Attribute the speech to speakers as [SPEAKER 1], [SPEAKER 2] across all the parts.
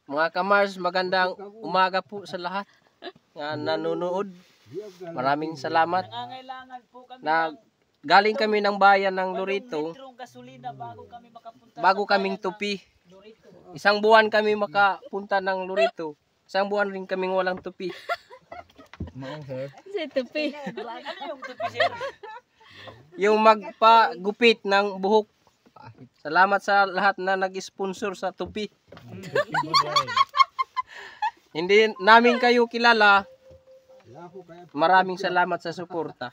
[SPEAKER 1] Mga kamars, magandang umaga po sa lahat na nanonood. Maraming salamat. Galing kami ng bayan ng Lorito bago kaming tupi. Isang buwan kami makapunta ng Lorito. Isang buwan rin kaming walang tupi.
[SPEAKER 2] Si tupi.
[SPEAKER 3] Ano yung tupi, sir?
[SPEAKER 1] Yung magpagupit ng buhok. Salamat sa lahat na nag-sponsor sa tupi. Hindi namin kayo kilala. Maraming salamat sa suporta.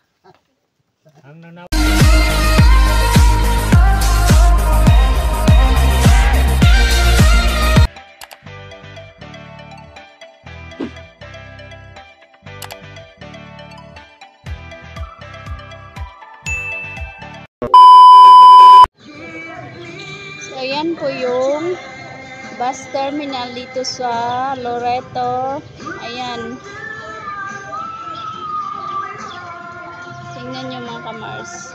[SPEAKER 2] Ayan po yung bus terminal dito sa Loreto. Ayan. Tingnan nyo mga kamars.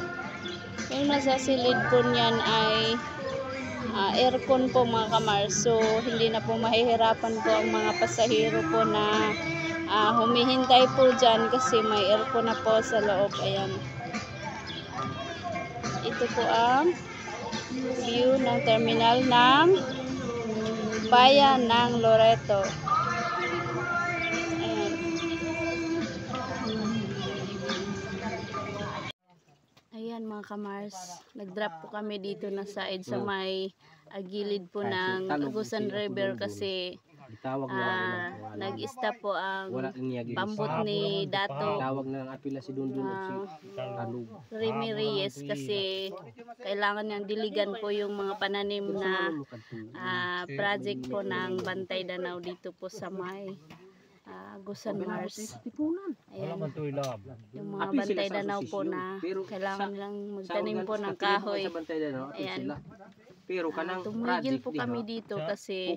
[SPEAKER 2] Yung nasa silid po niyan ay aircon po mga kamars. So hindi na po mahihirapan po ang mga pasahero po na humihintay po dyan kasi may aircon na po sa loob. Ayan. Ito po ang view ng terminal ng bayan ng Loreto. Ayan. Ayan mga kamars, nag-drop po kami dito na side sa may gilid po ng Agusan River kasi nag-stop po ang pambot ni Dato Remy Reyes kasi kailangan niyang diligan po yung mga pananim na project po ng Bantay Danau dito po sa may Agusan Mars. Ayan. Yung mga Bantay Danau po na kailangan nilang magtanim po ng kahoy. Ayan. Tumigil po kami dito kasi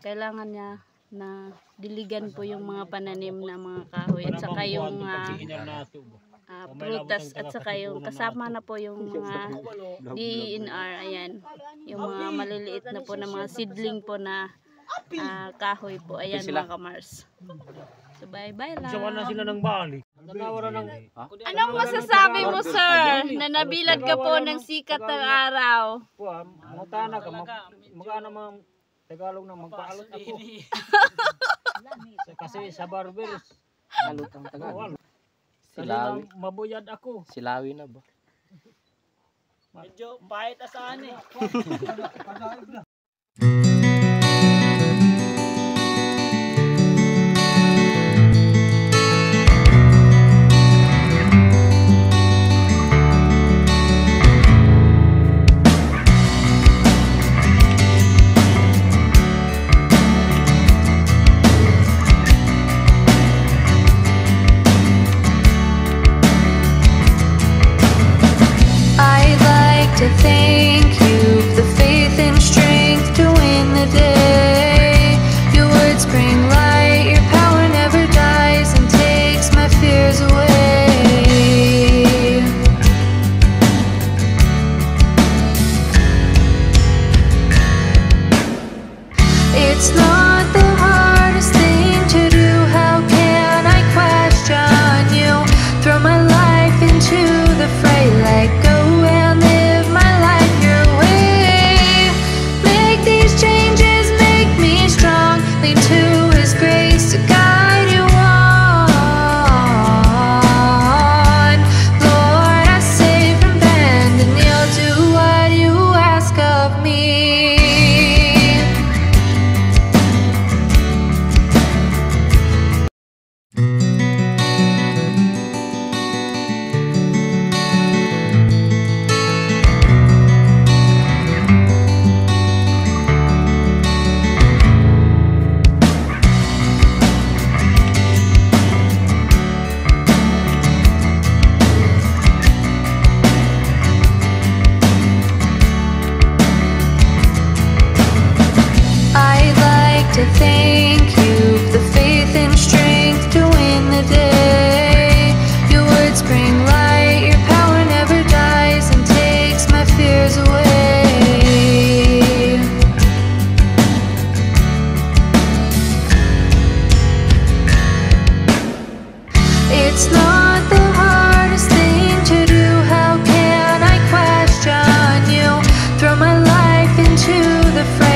[SPEAKER 2] kailangan niya na diligan po yung mga pananim na mga kahoy at saka yung prutas at saka yung kasama na po yung mga DNR. Ayan, yung mga maliliit na po na mga seedling po na kahoy po. Ayan mga kamars. So bye bye lang.
[SPEAKER 3] Sila ng bali.
[SPEAKER 2] Anong masasabi mo sir na nabilad ka po ng sikat ng araw?
[SPEAKER 3] Mutana ka, magana mga Tagalog na magpaalot ako. Kasi sa barbers,
[SPEAKER 1] Alot ang Tagalog.
[SPEAKER 3] Silawi. Mabuyad ako.
[SPEAKER 1] Silawi na ba?
[SPEAKER 3] Medyo pahit asaan eh.
[SPEAKER 4] To thank you for the faith and strength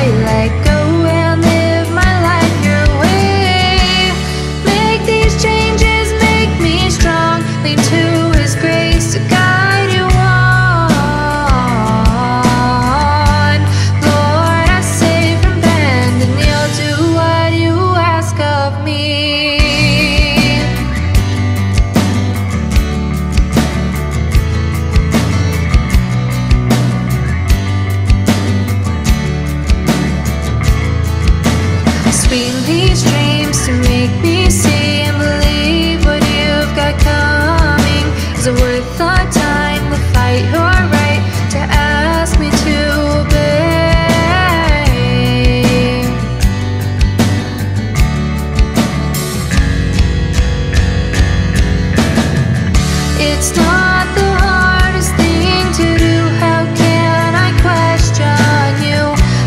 [SPEAKER 4] fray. Let go and live my life your way. Make these changes, make me strong. Lean to His grace to guide you on. Lord, I say from bend and kneel, do what you ask of me. Swing these dreams to make me see and believe what you've got coming. Is it worth our time to fight your right to ask me to obey? It's not the hardest thing to do. How can I question you?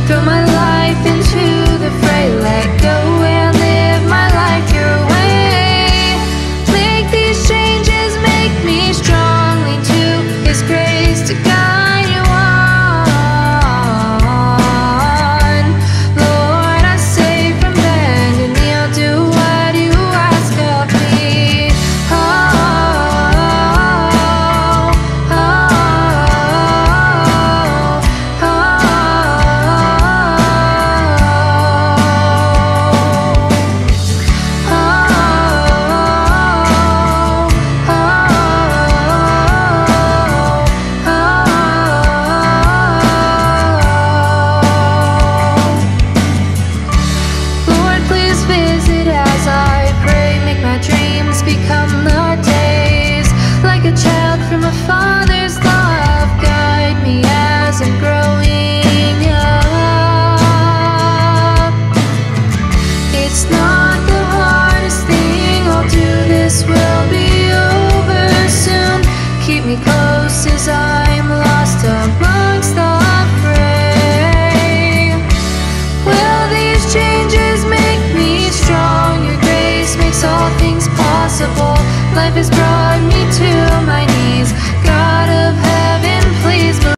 [SPEAKER 4] Throw my life into the fray. Let go and live my life your way. Make these changes, make me strong. Lean to His grace to guide you on. Lord, I say from bend and kneel, do what you ask of me. Oh, oh, oh, Lord, please visit as I pray. Make my dreams become the days. Like a child from a father's love, guide me as I'm growing up. It's not the hardest thing I'll do. This will be over soon. Keep me close as I'm lost amongst the fray. Will these changes make me strong? Your grace makes all things possible. Life has brought me to my knees. God of heaven, please believe.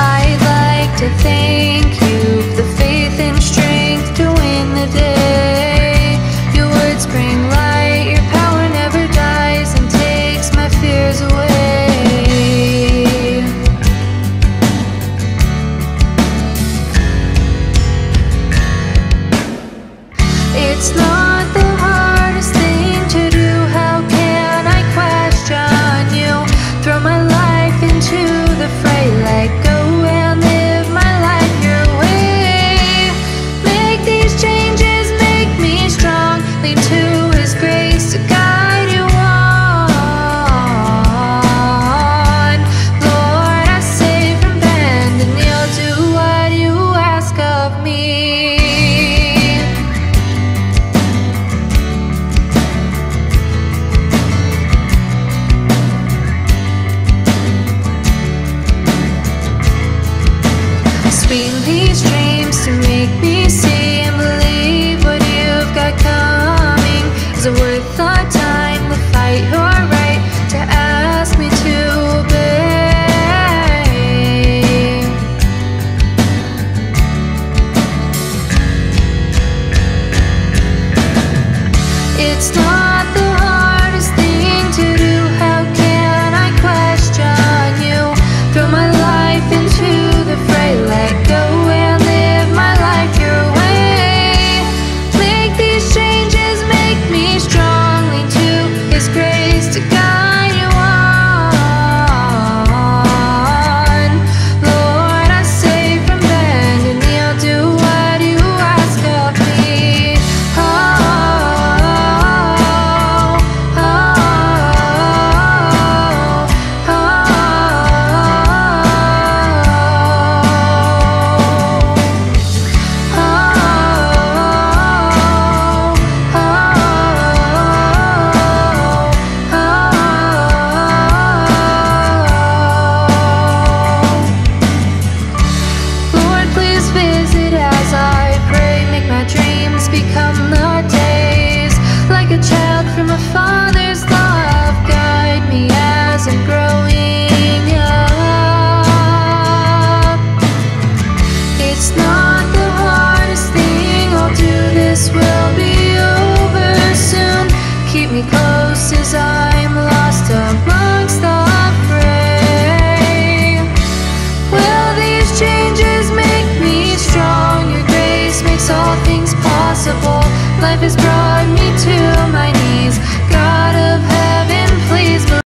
[SPEAKER 4] I'd like to thank you for the faith and strength to win the day. Your words bring light, your power never dies and takes my fears away. It's not the hardest thing to do. How can I question you? Throw my life into the fray. Let go and live my life your way. Make these changes, make me strong. Lean to His grace to guide you on. Lord, I say from bend and kneel, do what you ask of me. Swing these dreams to make me see and believe what you've got coming. Is it worth our time to fight your right to ask me to obey? It's not the hardest thing to do. How can I question you? Throw my life into the fray. Let go and live my life your way. Make these changes, make me strong. Lean to His grace to guide you on. Lord, I say from bend and kneel, do what you ask of me. Oh, me close as I'm lost amongst the fray. Will these changes make me strong? Your grace makes all things possible. Life has brought me to my knees. God of heaven, please believe.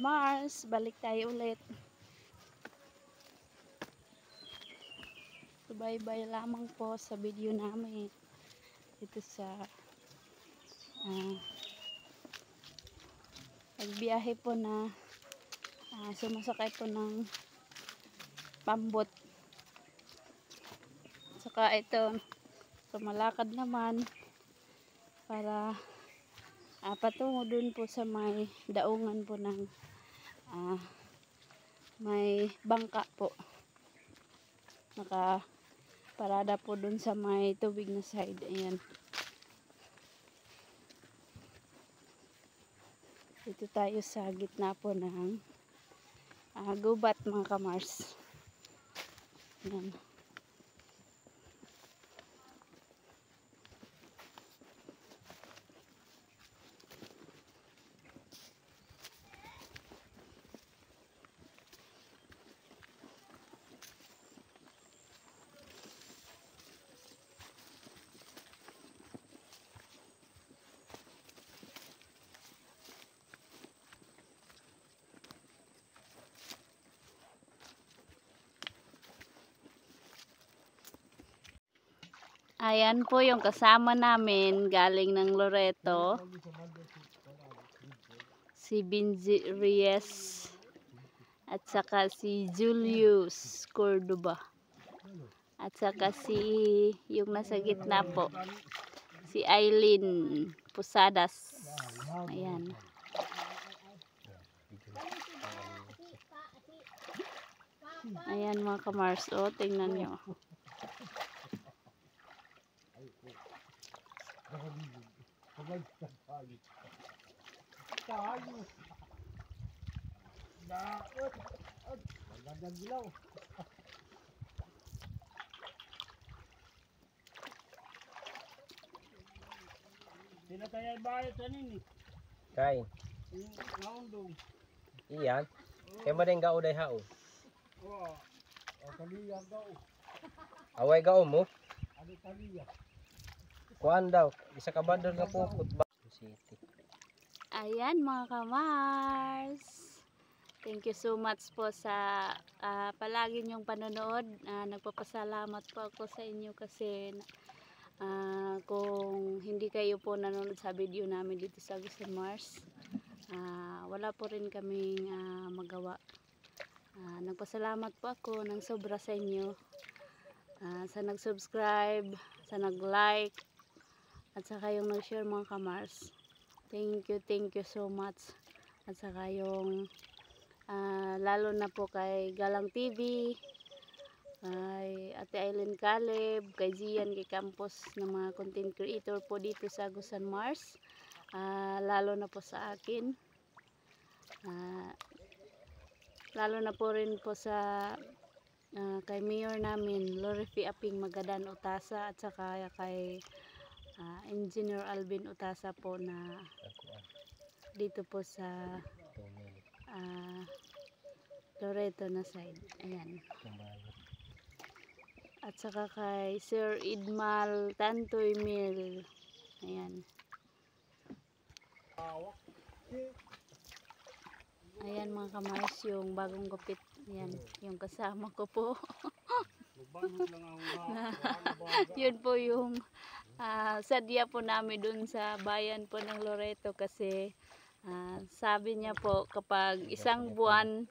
[SPEAKER 2] ka-Mars, balik tayo ulit. Bye-bye lamang po sa video namin dito sa pagbiyahe po na sumasakay po ng pambot. Saka ito, tumalakad naman para patungo dun po sa may daungan po ng may bangka po. Nakaparada po dun sa may tubig na side. Ayan. Dito tayo sa gitna po ng gubat mga ka-Mars. Ayan. Ayan po yung kasama namin galing ng Loreto. Si Benji Reyes at saka si Julius Cordoba. At saka si yung nasa gitna po, si Aileen Posadas. Ayan. Ayan mga ka-Mars, oh, tingnan nyo.
[SPEAKER 3] Sila tayo bayad sa nini.
[SPEAKER 1] Kay.
[SPEAKER 3] Naundong.
[SPEAKER 1] Iyan. Kaya ba din gao day hao?
[SPEAKER 3] Oo. O kaliya daw.
[SPEAKER 1] Away gao mo?
[SPEAKER 3] Ano kaliya?
[SPEAKER 1] Kuan daw. Isa ka ba doon nga puput ba? City.
[SPEAKER 2] Ayan mga ka-Mars. Thank you so much po sa palagi niyong panonood. Nagpapasalamat po ako sa inyo kasi kung hindi kayo po nanonood sa video namin dito sa Agusan Mars, wala po rin kaming magawa. Nagpasalamat po ako ng sobra sa inyo, sa nag-subscribe, sa nag-like, at saka yung nag-share mga ka-Mars. Thank you so much. At saka yung lalo na po kay Galang TV, kay Ate Aileen Caleb, kay Zian, kay Campos ng mga content creator po dito sa Agusan Mars, lalo na po sa akin, lalo na po rin po sa kay Mayor namin Lorifi Aping Magadan Utasa, at saka kay Engineer Alvin Utasa po na dito po sa Loreto na side. Ayan. At saka kay Sir Idmal Tantoy Mil. Ayan. Ayan mga ka-Mars, yung bagong gupit. Ayan, yung kasama ko po. Yun po yung sadya po namin dun sa bayan po ng Loreto kasi sabi niya po kapag isang buwan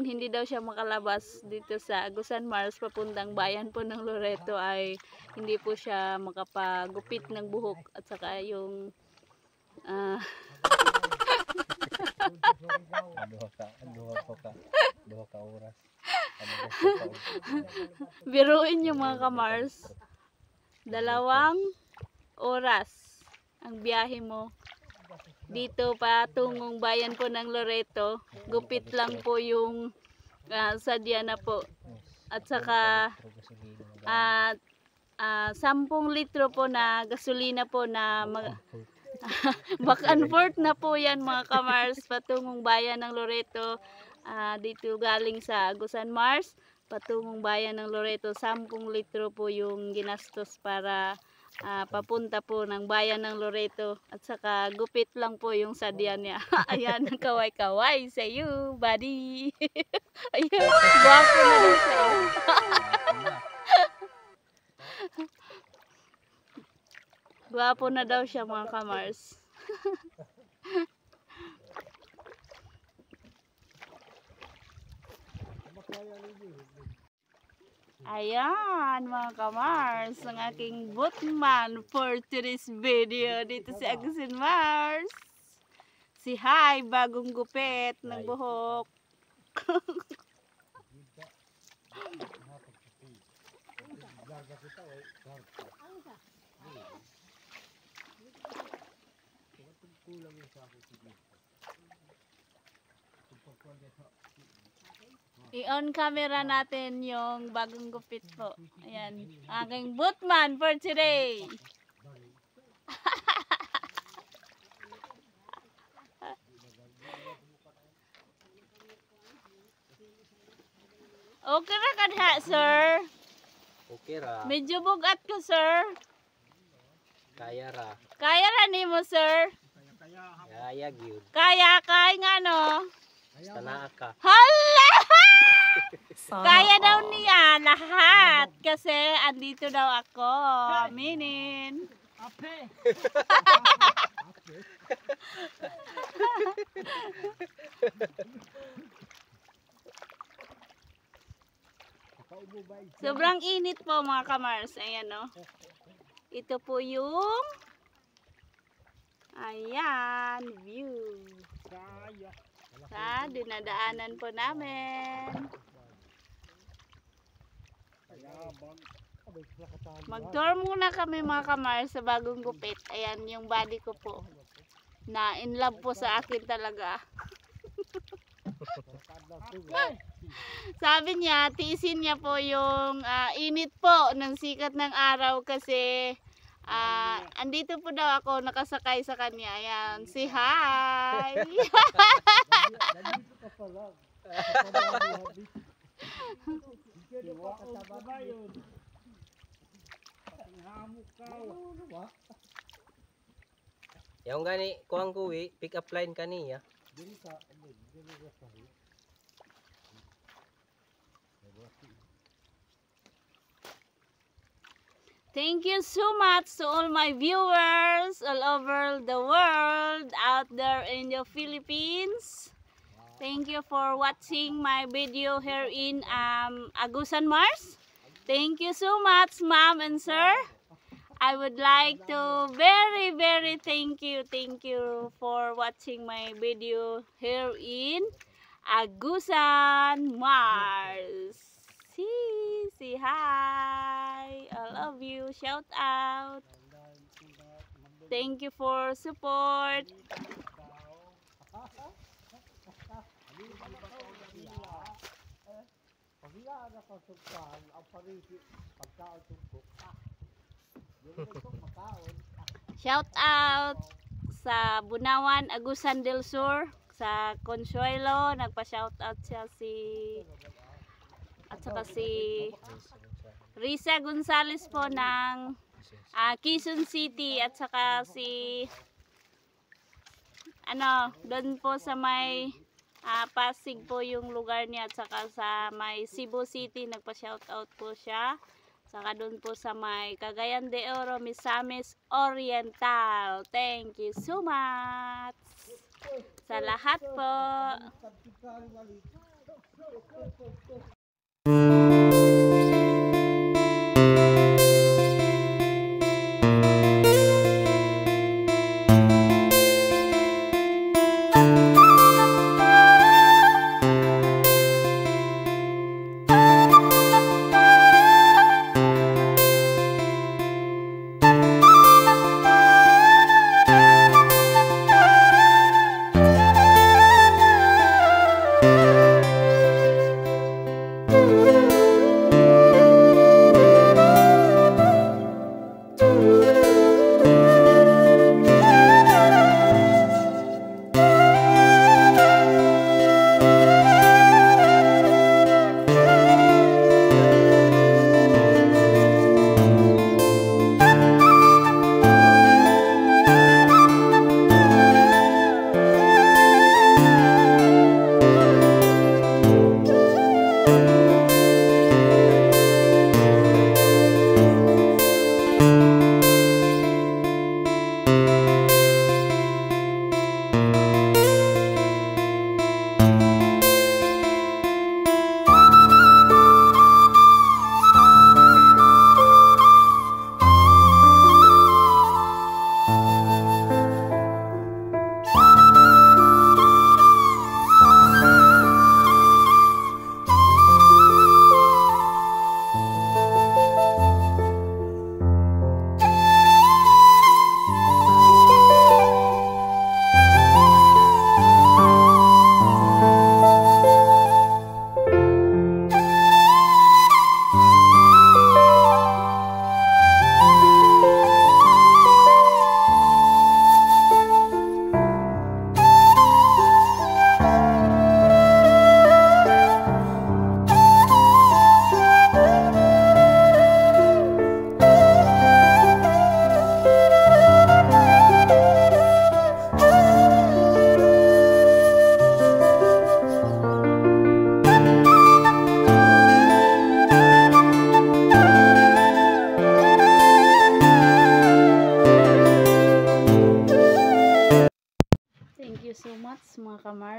[SPEAKER 2] hindi daw siya makalabas dito sa Agusan Mars papuntang bayan po ng Loreto ay hindi po siya makapagupit ng buhok, at saka yung
[SPEAKER 1] Duha ka oras.
[SPEAKER 2] biruin niyo mga ka-Mars, 2 oras ang biyahe mo dito patungong bayan po ng Loreto. Gupit lang po yung sadya na po, at saka 10 litro po na gasolina po na back and forth na po yan mga ka-Mars patungong bayan ng Loreto. Dito galing sa Agusan Mars patungong bayan ng Loreto, 10 litro po yung ginastos para papunta po ng bayan ng Loreto. At saka gupit lang po yung sadya niya. Ayan, kaway-kaway sa iyo, buddy. Ayan, guwapo na daw sa iyo. Guwapo na daw siya mga kamars. Ayan mga kamars, ang aking boatman for today's video dito si Agusin Mars. Si Hi, bagong gupit ng buhok. I-on camera natin yung bagong gupit po. Ayan, aking boatman for today. Okay ra kadha, sir.
[SPEAKER 1] Okay ra.
[SPEAKER 2] Medyo bugat ko, sir.
[SPEAKER 1] Kaya ra.
[SPEAKER 2] Kaya ra nimo, sir.
[SPEAKER 1] Kaya gyud.
[SPEAKER 2] Kaya kay nga no.
[SPEAKER 1] Basta naa ka.
[SPEAKER 2] Hala! Kaya daw niya lahat kasi andito daw ako. Aminin. Sobrang init po mga kamars. Ayan o. Ito po yung ayan, view. Sa dinadaanan po namin. Mag-tour muna kami mga kamars sa bagong gupit. Ayan yung body ko po. Na in love po sa akin talaga. Sabi niya, tiisin niya po yung init po ng sikat ng araw kasi andito po daw ako nakasakay sa kanya. Ayan, si Hi!
[SPEAKER 1] Yung gani kuang kuwi, pick up line kaniya.
[SPEAKER 2] Thank you so much to all my viewers all over the world out there in the Philippines. Thank you for watching my video here in Agusan Mars. Thank you so much, ma'am and sir. I would like to very thank you for watching my video here in Agusan Mars. Say hi. I love you. Shout out. Thank you for support. Shout out sa Bunawan, Agusan del Sur, sa Consuelo, nagpa-shout out siya at saka si Risa Gonzales po ng Quezon City at saka si doon po sa may Pasig po yung lugar niya at saka sa may Cebu City nagpa-shoutout po siya. Saka doon po sa may Cagayan de Oro, Misamis Oriental. Thank you so much sa lahat po.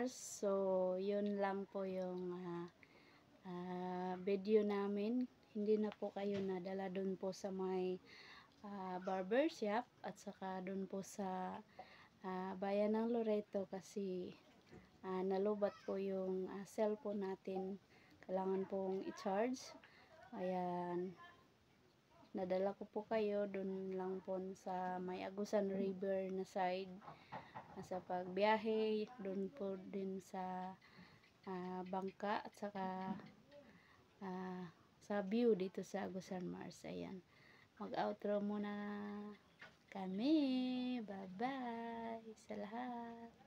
[SPEAKER 2] Mars. So, yun lang po yung video namin. Hindi na po kayo nadala dun po sa may barber shop at saka dun po sa bayan ng Loreto kasi nalubat po yung cellphone natin. Kailangan pong i-charge. Ayan. Nadala ko po kayo dun lang po sa may Agusan River na side. Sa pagbiyahe, dun po din sa bangka at saka sa view dito sa Agusan Mars. Ayan. Mag-outro muna kami. Bye-bye sa lahat.